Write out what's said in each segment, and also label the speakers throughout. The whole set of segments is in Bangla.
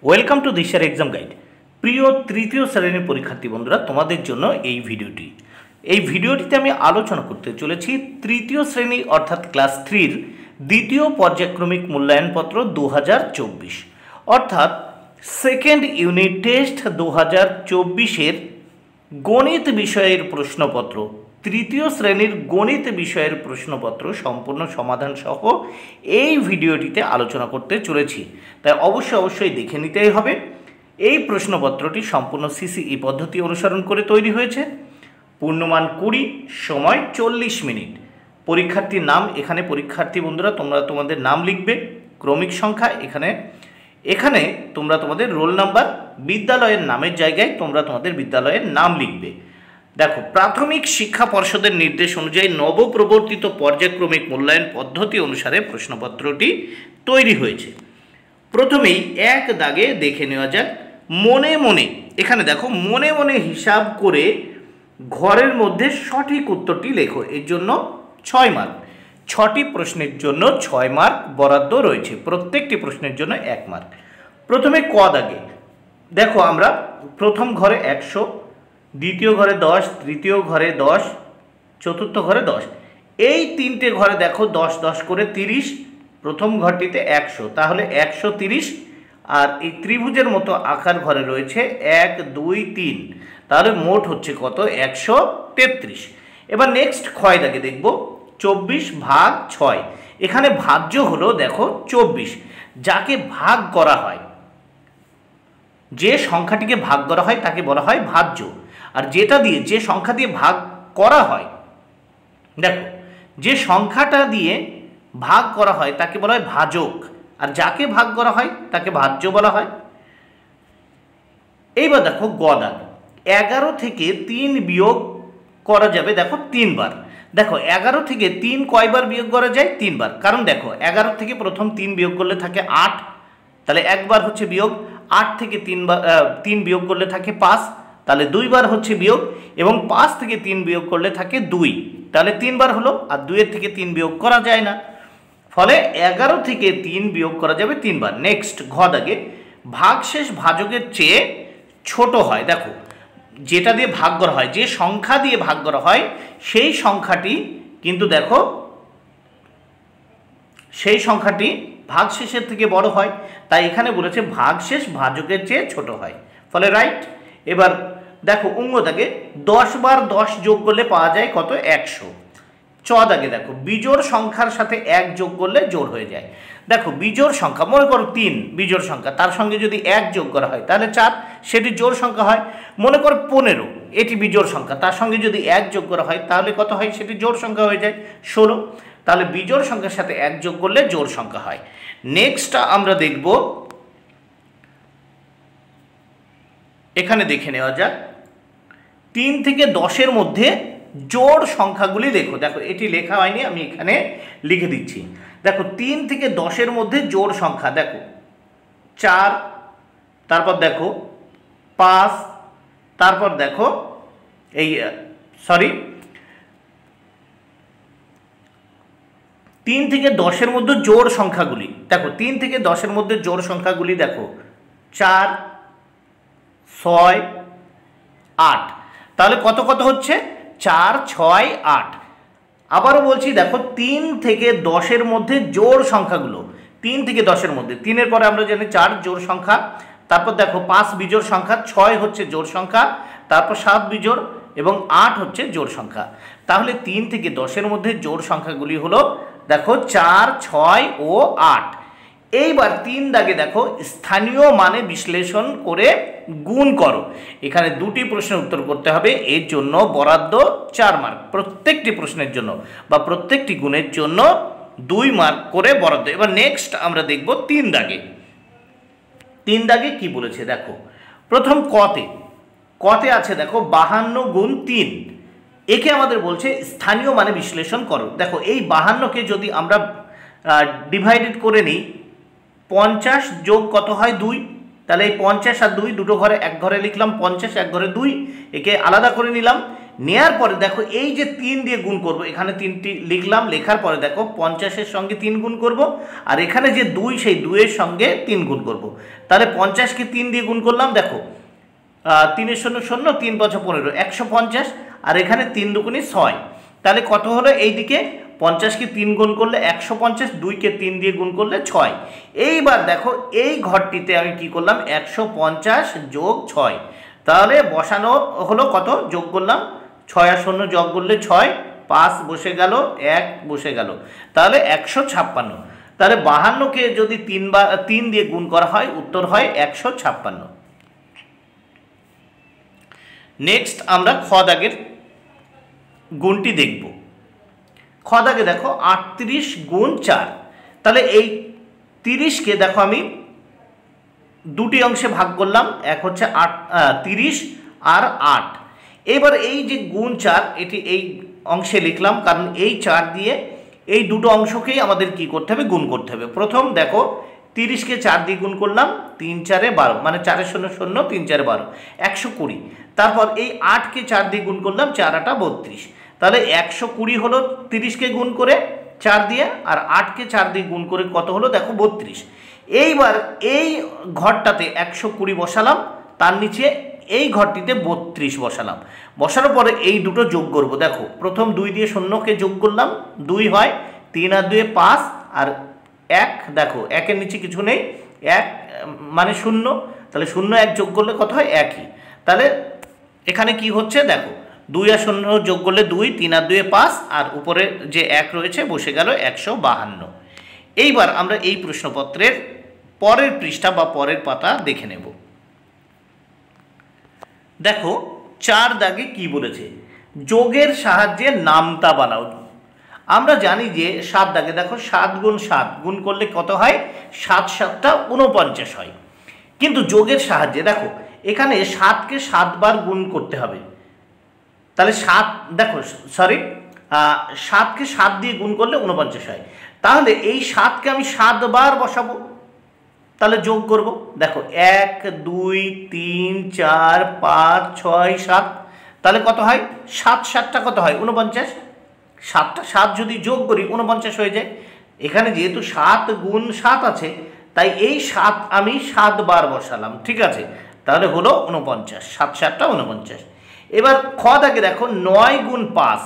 Speaker 1: ওয়েলকাম টু দিশার এক্সাম গাইড। প্রিয় তৃতীয় শ্রেণীর পরীক্ষার্থী বন্ধুরা, তোমাদের জন্য এই ভিডিওটিতে আমি আলোচনা করতে চলেছি তৃতীয় শ্রেণী অর্থাৎ ক্লাস 3-র দ্বিতীয় পর্যায়ক্রমিক মূল্যায়নপত্র 2024 অর্থাৎ সেকেন্ড ইউনিট টেস্ট 2024-এর গণিত বিষয়ের প্রশ্নপত্র, তৃতীয় শ্রেণীর গণিত বিষয়ের প্রশ্নপত্র সম্পূর্ণ সমাধান সহ এই ভিডিওটিতে আলোচনা করতে চলেছি। তাই অবশ্যই দেখে নিতেই হবে। এই প্রশ্নপত্রটি সম্পূর্ণ সিসিই পদ্ধতি অনুসরণ করে তৈরি হয়েছে। পূর্ণমান 20, সময় 40 মিনিট। পরীক্ষার্থীর নাম, এখানে পরীক্ষার্থী বন্ধুরা তোমরা তোমাদের নাম লিখবে, ক্রমিক সংখ্যা এখানে তোমরা তোমাদের রোল নাম্বার, বিদ্যালয়ের নামের জায়গায় তোমরা তোমাদের বিদ্যালয়ের নাম লিখবে। দেখো, প্রাথমিক শিক্ষা পর্ষদের নির্দেশ অনুযায়ী নবপ্রবর্তিত পর্যায়ক্রমিক মূল্যায়ন পদ্ধতি অনুসারে প্রশ্নপত্রটি তৈরি হয়েছে। প্রথমেই এক দাগে দেখে নেওয়া যাক। মনে মনে, এখানে দেখো মনে মনে হিসাব করে ঘরের মধ্যে সঠিক উত্তরটি লেখো। এর জন্য 6 মার্ক। 6টি প্রশ্নের জন্য 6 মার্ক বরাদ্দ রয়েছে, প্রত্যেকটি প্রশ্নের জন্য 1 মার্ক। প্রথমে ক দাগে দেখো, আমরা প্রথম ঘরে 100, দ্বিতীয় ঘরে 10, তৃতীয় ঘরে 10, চতুর্থ ঘরে 10, এই তিনটে ঘরে দেখো 10 10 করে 30। প্রথম ঘরটিতে 100, তাহলে 130। আর এই ত্রিভুজের মতো আকার ঘরে রয়েছে 1 2 3, তাহলে মোট হচ্ছে কত? 133। এবার নেক্সট ক্ষয় দাগে দেখব 24 ভাগ 6। এখানে ভাজ্য হলো দেখো 24, যাকে ভাগ করা হয়, যে সংখ্যাটিকে ভাগ করা হয় তাকে বলা হয় ভাজ্য। আর যে সংখ্যা দিয়ে ভাগ করা হয়, দেখো যে সংখ্যাটা দিয়ে ভাগ করা হয় তাকে বলা হয় ভাজক, আর যাকে ভাগ করা হয় তাকে ভাজ্য বলা হয়। এইবার দেখো গ দাগ, 11 থেকে 3 বিয়োগ করা যাবে দেখো 3 বার। দেখো 11 থেকে 3 কয়বার বিয়োগ করা যায়? 3 বার। কারণ দেখো 11 থেকে প্রথম 3 বিয়োগ করলে থাকে 8, তাহলে একবার হচ্ছে বিয়োগ। 8 থেকে 3 বিয়োগ করলে থাকে 5, তাহলে 2 বার হচ্ছে বিয়োগ। এবং 5 থেকে 3 বিয়োগ করলে থাকে 2, তাহলে 3 বার হলো। আর 2 থেকে 3 বিয়োগ করা যায় না, ফলে 11 থেকে 3 বিয়োগ করা যাবে 3 বার। নেক্সট ঘ দাগে, ভাগশেষ ভাজকের চেয়ে ছোট হয়। দেখো যেটা দিয়ে ভাগ করা হয়, যে সংখ্যা দিয়ে ভাগ করা হয় সেই সংখ্যাটি কিন্তু দেখো সেই সংখ্যাটি ভাগশেষের থেকে বড় হয়, তাই এখানে বলেছে ভাগশেষ ভাজকের চেয়ে ছোট হয়, ফলে রাইট। এবার দেখো অঙ্গ দাগে 10 বার 10 যোগ করলে পাওয়া যায় কত? 100। চ দাগে দেখো, বিজোড় সংখ্যার সাথে 1 যোগ করলে জোড় হয়ে যায়। দেখো বিজোড় সংখ্যা, মনে করো 3 বিজোড় সংখ্যা, তার সঙ্গে যদি 1 যোগ করা হয় তাহলে 4, সেটি জোড় সংখ্যা হয়। মনে করো 15, এটি বিজোড় সংখ্যা, তার সঙ্গে যদি 1 যোগ করা হয় তাহলে কত হয়? সেটি জোড় সংখ্যা হয়ে যায় 16। তাহলে বিজোড় সংখ্যার সাথে 1 যোগ করলে জোড় সংখ্যা হয়। নেক্সট আমরা দেখব, এখানে দেখে নেওয়া যাক 3 থেকে 10-এর মধ্যে জোড় সংখ্যাগুলি লেখো। দেখো এটি লেখা হয়নি, আমি এখানে লিখে দিচ্ছি। দেখো 3 থেকে 10-এর মধ্যে জোড় সংখ্যা, দেখো 4, তারপর দেখো 5, তারপর দেখো 3 থেকে 10-এর মধ্যে জোড় সংখ্যাগুলি, দেখো 3 থেকে 10-এর মধ্যে জোড় সংখ্যাগুলি দেখো 4 6 8, তাহলে কত কত হচ্ছে? 4 6 8। আবারও বলছি, দেখো 3 থেকে 10-এর মধ্যে জোড় সংখ্যাগুলো, 3 থেকে 10-এর মধ্যে, 3-এর পরে আমরা জানি 4 জোড় সংখ্যা, তারপর দেখো 5 বিজোড় সংখ্যা, 6 হচ্ছে জোড় সংখ্যা, তারপর 7 বিজোড় এবং 8 হচ্ছে জোড় সংখ্যা। তাহলে 3 থেকে 10-এর মধ্যে জোড় সংখ্যাগুলি হলো দেখো 4 6 ও 8। এইবার 3 দাগে দেখো, স্থানীয় মানে বিশ্লেষণ করে গুণ করো। এখানে 2টি প্রশ্নের উত্তর করতে হবে, এর জন্য বরাদ্দ 4 মার্ক। প্রত্যেকটি প্রশ্নের জন্য বা প্রত্যেকটি গুণের জন্য 2 মার্ক করে বরাদ্দ। এবার নেক্সট আমরা দেখব 3 দাগে। 3 দাগে কি বলেছে দেখো, প্রথম কতে আছে দেখো 52 গুণ 3। একে আমাদের বলছে স্থানীয় মানে বিশ্লেষণ করো। দেখো এই 52কে যদি আমরা ডিভাইডেড করে নিই, 50 যোগ কত হয়? 2, তাহলে এই 50 আর 2 দুটো ঘরে, এক ঘরে লিখলাম 50, এক ঘরে 2, একে আলাদা করে নিলাম। নেয়ার পরে দেখো এই যে 3 দিয়ে গুণ করব, এখানে 3টি লিখলাম, লেখার পরে দেখো 50-এর সঙ্গে 3 গুণ করব, আর এখানে যে 2 সেই 2-এর সঙ্গে 3 গুণ করব। তাহলে 50-কে 3 দিয়ে গুণ করলাম, দেখো 3 শূন্য শূন্য 3 5 15 150, আর এখানে 3 দুগুণে 6। তাহলে কত হলো? এইদিকে 50-কে 3 গুণ করলে 150, 2-কে 3 দিয়ে গুণ করলে 6। এইবার দেখো এই ঘরটিতে আমি কি করলাম, 150 যোগ 6, তাহলে বসানো হলো কত, যোগ করলাম 6 আর 0 যোগ করলে 6, 5 বসে গেল, 1 বসে গেল, তাহলে 156। তাহলে 52-কে যদি 3 দিয়ে গুণ করা হয় উত্তর হয় 156। নেক্সট আমরা খ দাগের গুণটি দেখব। খ দাগে দেখো 38 গুণ 4, তাহলে এই 30-কে দেখো আমি দুটি অংশে ভাগ করলাম, এক হচ্ছে 30 আর 8। এবার এই যে গুণ 4 এটি এই অংশে লিখলাম, কারণ এই 4 দিয়ে এই দুটো অংশকেই আমাদের কি করতে হবে, গুণ করতে হবে। প্রথম দেখো 30-কে 4 দিয়ে গুণ করলাম, 3 4 12, মানে 4 0 0 3 4 12 120। তারপর এই 8-কে 4 দিয়ে গুণ করলাম, 4 8 32, তাহলে 120 হলো 30-কে গুণ করে 4 দিয়ে, আর 8-কে 4 দিয়ে গুণ করে কত হলো দেখো 32। এইবার এই ঘরটাতে 120 বসালাম, তার নিচে এই ঘরটিতে 32 বসালাম। বসানোর পরে এই দুটো যোগ করব। দেখো প্রথম 2 দিয়ে 0-কে যোগ করলাম, 2 হয়, 3 আর 2 5, আর 1, দেখো 1-এর নিচে কিছু নেই, 1 মানে 0, তাহলে 0 1 যোগ করলে কত হয়, 1ই। তাহলে এখানে কি হচ্ছে দেখো, 2 আর 0 যোগ করলে 2, 3 আর 2 5, আর উপরে যে 1 রয়েছে বসে গেল 152। এইবার আমরা এই প্রশ্নপত্রের পরের পৃষ্ঠা বা পরের পাতা দেখে নেব। দেখো 4 দাগে কি বলেছে, যোগের সাহায্যে নামতা বানাও। আমরা জানি যে 7 দাগে দেখো 7 গুণ 7 গুণ করলে কত হয়, 7 7টা 49 হয়। কিন্তু যোগের সাহায্যে দেখো এখানে 7-কে 7 বার গুণ করতে হবে, তাহলে 7 দেখো 7-কে 7 দিয়ে গুণ করলে 49 হয়। তাহলে এই 7-কে আমি 7 বার বসাবো, তাহলে যোগ করব। দেখো 1 2 3 4 5 6 7, তাহলে কত হয়, 7 7টা কত হয় 49, 7টা 7 যদি যোগ করি 49 হয়ে যায়। এখানে যেহেতু 7 গুণ 7 আছে, তাই এই 7 আমি 7 বার বসালাম, ঠিক আছে, তাহলে হলো 49, 7 7টা 49। এবার খ দাগে দেখো 9 গুণ 5,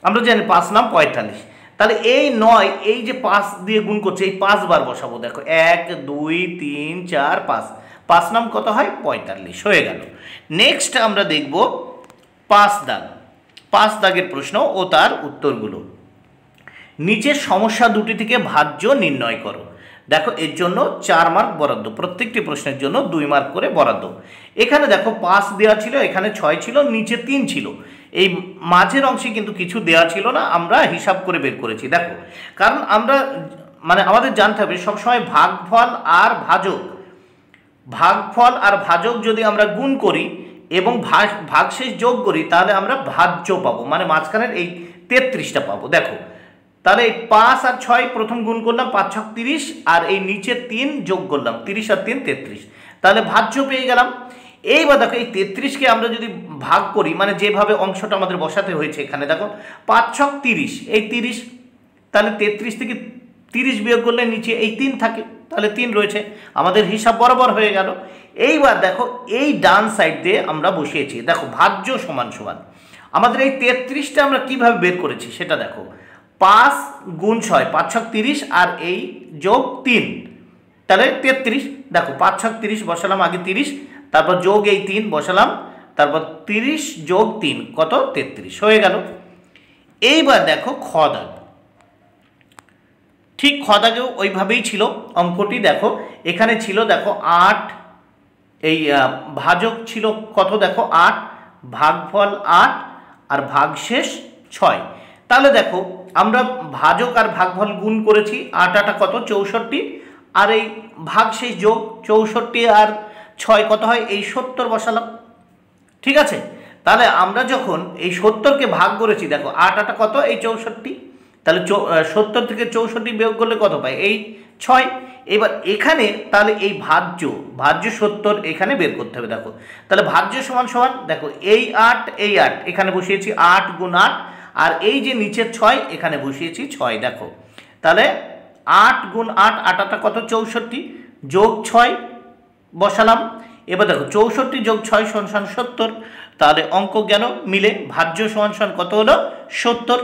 Speaker 1: আমরা জানি 5 নাম 45, তাহলে এই 9 এই যে 5 দিয়ে গুণ করছে, এই 5 বার বসাবো। দেখো 1 2 3 4 5, 5 নাম কত হয় 45 হয়ে গেল। নেক্সট আমরা দেখব 5 দাগ। 5 দাগের প্রশ্ন ও তার উত্তরগুলো। নিচের সমস্যা দুটি থেকে ভাজ্য নির্ণয় করো। দেখো এর জন্য 4 মার্ক বরাদ্দ, প্রত্যেকটি প্রশ্নের জন্য 2 মার্ক করে বরাদ্দ। এখানে দেখো 5 দেওয়া ছিল, এখানে 6 ছিল, নিচে 3 ছিল, এই মাঝের অংশে কিন্তু কিছু দেওয়া ছিল না, আমরা হিসাব করে বের করেছি। দেখো কারণ আমরা মানে আমাদের জানতে হবে সবসময় ভাগফল আর ভাজক যদি আমরা গুণ করি এবং ভাগশেষ যোগ করি, তাহলে আমরা ভাজ্য পাবো, মানে মাঝখানের এই 33টা পাবো। দেখো তাহলে এই 5 আর 6 প্রথম গুণ করলাম, 5 6 30, আর এই নিচে 3 যোগ করলাম, 30 আর 3 33, তাহলে ভাজ্য পেয়ে গেলাম। এইবার দেখো এই 33-কে আমরা যদি ভাগ করি, মানে যেভাবে অংশটা আমাদের বসাতে হয়েছে, এখানে দেখো 5 6 30, এই 30, তাহলে 33 থেকে 30 বিয়োগ করলে নিচে এই 3 থাকে, তাহলে 3 রয়েছে, আমাদের হিসাব বরাবর হয়ে গেল। এইবার দেখো এই ডান সাইড দিয়ে আমরা বসিয়েছি, দেখো ভাজ্য সমান সমান আমাদের এই 33টা আমরা কিভাবে বের করেছি সেটা দেখো, 5 গুণ 6 5 6 30, আর এই যোগ 3, তাহলে 33। দেখো 5 6 30 বসালাম, আগে 30, তারপর যোগ এই 3 বসালাম, তারপর 30 যোগ 3 কত 33 হয়ে গেল। এইবার দেখো খ দাগ, ঠিক খ দাগেও ওইভাবেই ছিল অঙ্কটি। দেখো এখানে ছিল দেখো 8, এই ভাজক ছিল কত, দেখো 8, ভাগফল 8, আর ভাগশেষ 6। তাহলে দেখো আমরা ভাজক আর ভাগফল গুণ করেছি, 8 8 কত 64, আর এই ভাগশেষ যোগ 64 আর 6 কত হয়, এই 70 বসালাম, ঠিক আছে। তাহলে আমরা যখন এই 70-কে ভাগ করেছি, দেখো 8 8 কত এই 64, তাহলে 70 থেকে 64 বিয়োগ করলে কত পাই? এই 6। এবার এখানে তাহলে এই ভাজ্য 70 এখানে বের করতে হবে। দেখো তাহলে ভাজ্য সমান সমান দেখো এই 8 এই 8 এখানে বসিয়েছি 8 গুণ 8, আর এই যে নিচের 6 এখানে বসিয়েছি 6। দেখো তাহলে 8 গুণ 8 8টা কত? 64 যোগ 6 বসালাম। এবার দেখো 64 যোগ 6 সমান 70। তাহলে অঙ্ক গেল মিলে, ভাজ্য সমান সমান কত হলো? 70।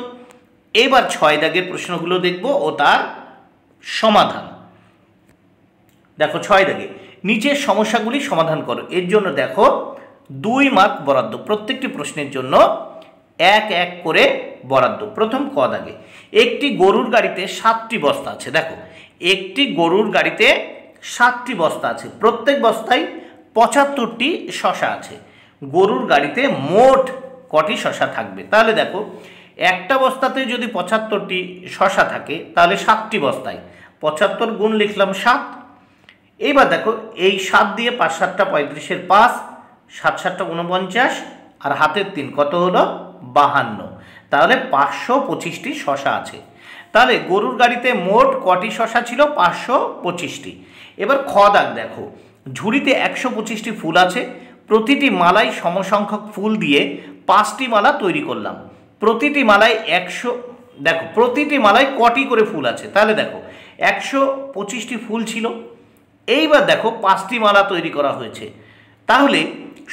Speaker 1: এবার 6 দাগের প্রশ্নগুলো দেখব ও তার সমাধান। দেখো 6 দাগে নিচের সমস্যাগুলি সমাধান করো। এর জন্য দেখো 2 মার্ক বরাদ্দ, প্রত্যেকটি প্রশ্নের জন্য 1 করে বরাদ্দ। প্রথম ক দাগে একটি গরুর গাড়িতে 7টি বস্তা আছে। দেখো একটি গরুর গাড়িতে 7টি বস্তা আছে, প্রত্যেক বস্তায় 75টি শশা আছে। গরুর গাড়িতে মোট কটি শশা থাকবে? তাহলে দেখো একটা বস্তাতে যদি 75টি শশা থাকে তাহলে 7টি বস্তায় 75 গুণ লিখলাম 7। এইবার দেখো এই 7 দিয়ে 5 7টা 35-এর 5, 7 7টা 49, আর হাতের 3 কত হলো? 52। তাহলে 525টি শশা আছে। তাহলে গরুর গাড়িতে মোট কটি শশা ছিল? 525টি। এবার খ দাগ দেখো ঝুড়িতে 125টি ফুল আছে, প্রতিটি মালায় সমসংখ্যক ফুল দিয়ে 5টি মালা তৈরি করলাম। প্রতিটি মালায় 100, দেখো প্রতিটি মালায় কটি করে ফুল আছে? তাহলে দেখো 125টি ফুল ছিল, এইবার দেখো 5টি মালা তৈরি করা হয়েছে। তাহলে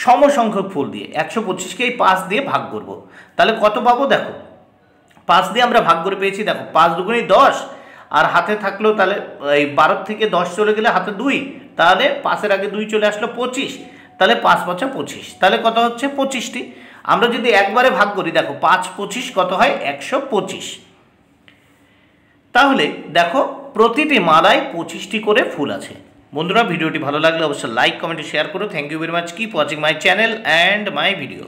Speaker 1: সমসংখ্যক ফুল দিয়ে 125কে এই 5 দিয়ে ভাগ করব। তাহলে কত পাবো? দেখো 5 দিয়ে আমরা ভাগ করে পেয়েছি। দেখো 5 দুগুণে 10, আর হাতে থাকলেও তাহলে এই 12 থেকে 10 চলে গেলে হাতে 2, তাহলে 5-এর আগে 2 চলে আসলো 25। তাহলে 5 5 25, তাহলে কত হচ্ছে? 25টি। আমরা যদি একবারে ভাগ করি দেখো 5 25 কত হয়? 125। তাহলে দেখো প্রতিটি মালায় 25টি করে ফুল আছে। বন্ধুরা ভিডিওটি ভালো লাগলে অবশ্যই লাইক কমেন্ট শেয়ার করো। Thank you very much. Keep watching my channel and my video.